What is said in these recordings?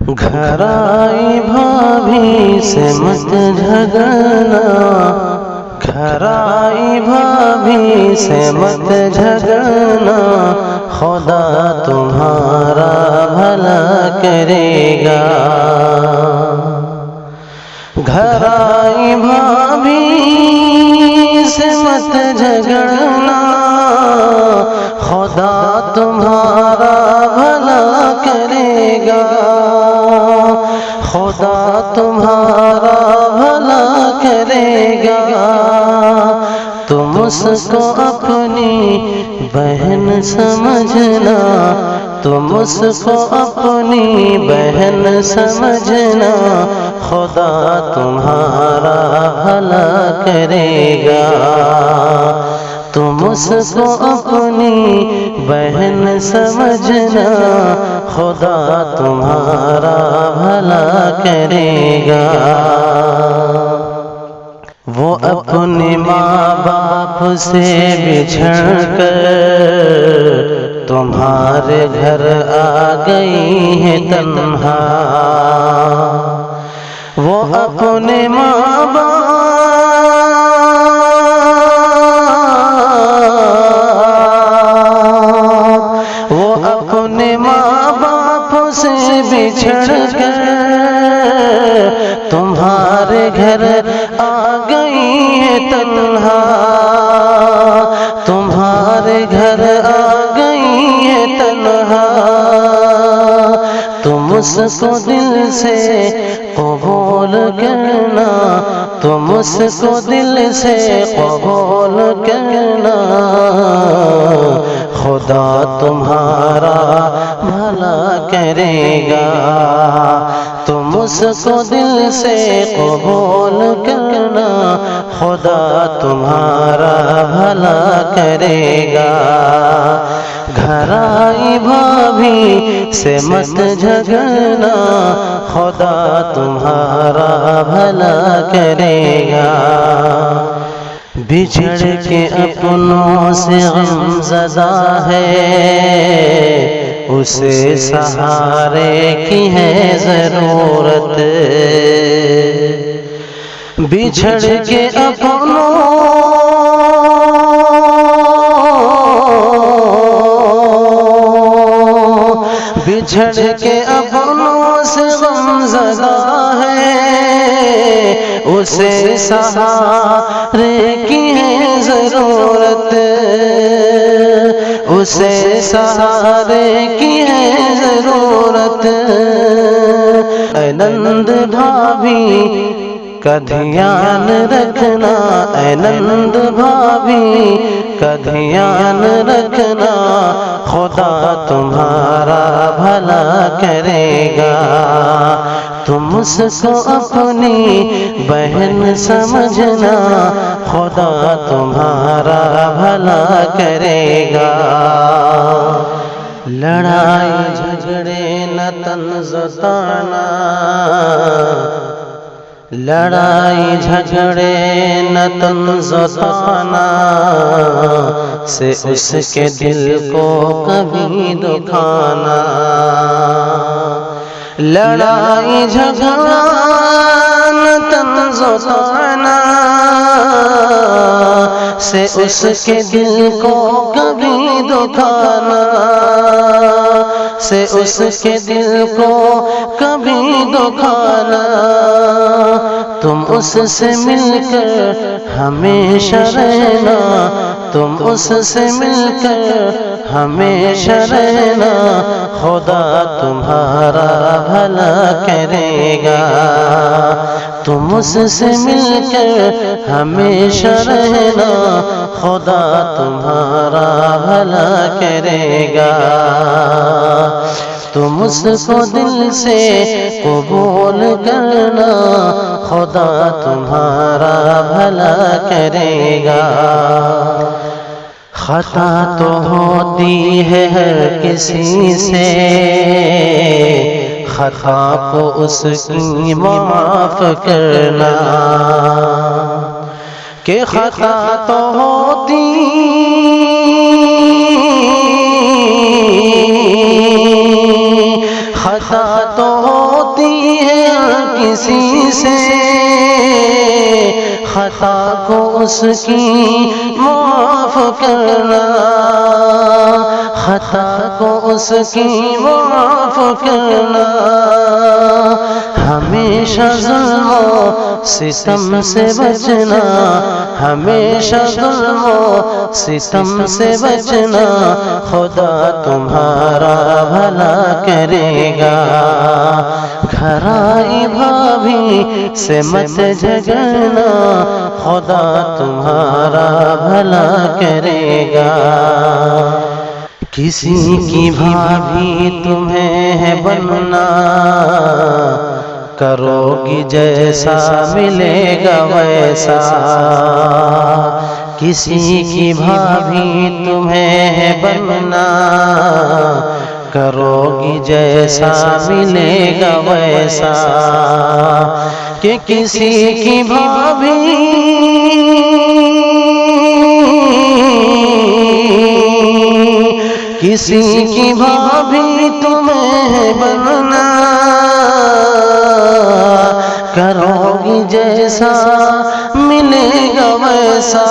گھر آئی بھابھی سے مت جھگڑنا، گھر آئی بھابھی سے مت جھگڑنا، خدا تمہارا بھلا کرے گا۔ گھر آئی بھابھی سے مت جھگڑنا، خدا تمہارا بھلا کرے گا، خدا تمہارا بھلا کرے گا۔ تم اس کو اپنی بہن سمجھنا، تم اس کو اپنی بہن سمجھنا، خدا تمہارا بھلا کرے گا۔ تم اس کو اپنی بہن سمجھنا، خدا تمہارا بھلا کرے گا۔ وہ اپنے ماں باپ سے بچھڑ کر تمہارے گھر آ گئی ہے تنہا، وہ اپنے ماں باپ وہ اپنے ماں باپ سے بچھڑ کر تمہارے گھر آ گئی ہے تنہا، تمہارے گھر آ گئی ہے تنہا۔ تم اس کو دل سے قبول کرنا، تم اس کو دل سے قبول کرنا، خدا تمہارا بھلا کرے گا۔ تم اس کو دل سے قبول کرنا، خدا تمہارا بھلا کرے گا۔ گھر آئی بھابھی سے مت جھگڑنا، خدا تمہارا بھلا کرے گا۔ بچھڑ کے اپنوں سے غم زدہ ہے، اسے سہارے کی ہے ضرورت، بچھڑ کے اپنوں بچھڑ کے اپنوں سے غم زدہ ہے، اسے سہارے کی ہے ضرورت، اسے سہارے کی ہے ضرورت۔ اے نند بھابھی کا دھیان رکھنا، اے نند بھابھی کا دھیان رکھنا، خدا تمہارا بھلا کرے گا۔ تم اس کو اپنی بہن سمجھنا، خدا تمہارا بھلا کرے گا۔ لڑائی جھگڑے نہ طنز طعنہ، لڑائی جھگڑے نہ طنز طعنہ سے اس کے دل کو کبھی دکھانا، لڑائی جھگڑا نہ طنز طعنہ سے اس کے دل کو کبھی دکھانا، سے اس کے دل کو کبھی دکھانا۔ تم اس سے مل کر ہمیشہ رہنا، تم اس سے مل کر ہمیشہ رہنا، خدا تمہارا بھلا کرے گا۔ تم اس سے مل کر ہمیشہ رہنا، خدا تمہارا بھلا کرے گا۔ تم اس کو دل سے قبول کرنا، خدا تمہارا بھلا کرے گا۔ خطا تو ہوتی ہے ہر کسی سے، خطا کو اس کی معاف کرنا، کہ خطا تو ہوتی خطا تو ہوتی ہے کسی سے، خطا کو اس کی معاف کرنا، خطا کو اس کی معاف کرنا، ہمیشہ ظلم و ستم سے بچنا، ہمیشہ ظلم و ستم سے بچنا، خدا تمہارا بھلا کرے گا، گھرائی بھابھی سے مت جھگڑنا، خدا تمہارا بھلا کرے گا، کسی کی بھابھی تمہیں ہے بننا، کرو گی جیسا ملے گا ویسا، کسی کی بھابھی تمہیں ہے بننا، کرو گی جیسا ملے گا ویسا، کہ کسی کی بھابھی کسی کی بھابھی تمہیں بننا، کرو گی جیسا ملے گا ویسا،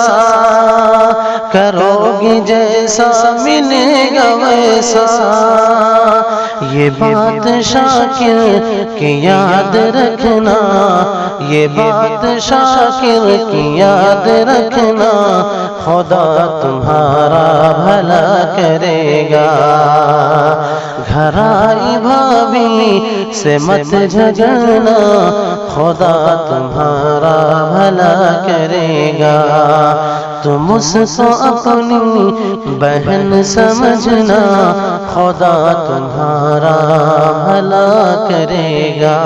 کرو گی جیسا ملے گا ویسا، یہ بات شاکر کی یاد رکھنا، یہ بات شاکر کی یاد رکھنا، خدا تمہارا بھلا کرے گا، گھرائی بھابھی سے مت جھگڑنا، خدا تمہارا بھلا کرے گا، تم اس کو اپنی بہن سمجھنا، خدا تمہارا بھلا کرے گا۔